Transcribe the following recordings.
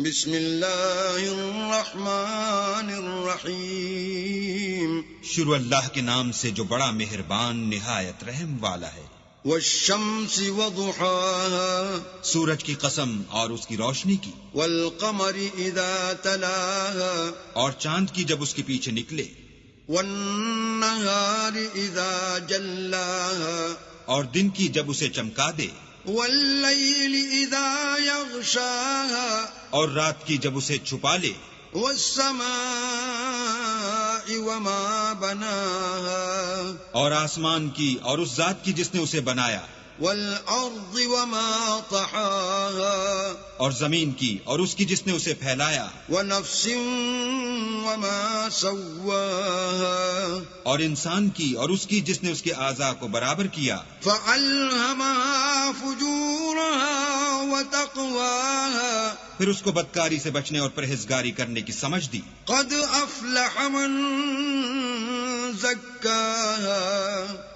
بسم اللہ الرحمن الرحیم شروع اللہ کے نام سے جو بڑا مہربان نہایت رحم والا ہے۔ والشمس وضحاها سورج کی قسم اور اس کی روشنی کی، والقمر اذا تلاها اور چاند کی جب اس کے پیچھے نکلے، والنہار اذا جلاها اور دن کی جب اسے چمکا دے، واللیل اذا یغشاها اور رات کی جب اسے چھپا لے، والسماء وما بناها اور آسمان کی اور اس ذات کی جس نے اسے بنایا، والارض وما طحاها اور زمین کی اور اس کی جس نے اسے پھیلایا، ونفس وما سواها اور انسان کی اور اس کی جس نے اس کے اعضاء کو برابر کیا، فألهمها فجورها وتقواها پھر اس کو بدکاری سے بچنے اور پرہیزگاری کرنے کی سمجھ دی۔ قد افلح من زکاها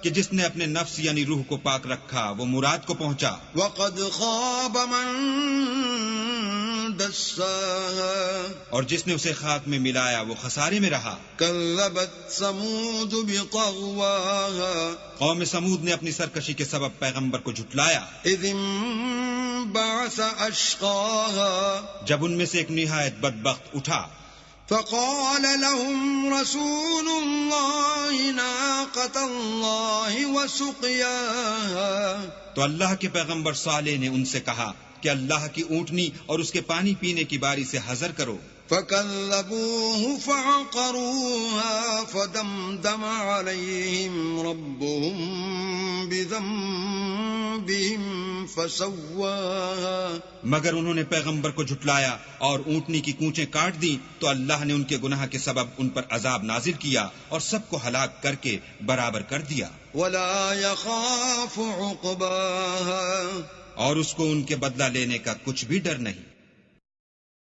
کہ جس نے اپنے نفس یعنی روح کو پاک رکھا وہ مراد کو پہنچا، وقد خاب من دساها اور جس نے اسے خاک میں ملایا وہ خسارے میں رہا۔ كذبت ثمود بطغواها قوم سمود نے اپنی سرکشی کے سبب پیغمبر کو جھٹلایا، اذ انبعث اشقاها جب ان میں سے ایک نہایت بدبخت اٹھا، فقال لهم رسول الله ناقة الله وسقياها تو اللہ کے پیغمبر صالح نے ان سے کہا کہ اللہ کی اونٹنی اور اس کے پانی پینے کی باری سے حذر کرو۔ فكذبوه فعقروها فدمدم عليهم ربهم بذنبهم فسواها مگر انہوں نے پیغمبر کو جھٹلایا اور اونٹنی کی کونچیں کاٹ دی تو اللہ نے ان کے گناہ کے سبب ان پر عذاب نازل کیا اور سب کو ہلاک کر کے برابر کر دیا، ولا يخاف عقباها اور اس کو ان کے بدلہ لینے کا کچھ بھی ڈر نہیں۔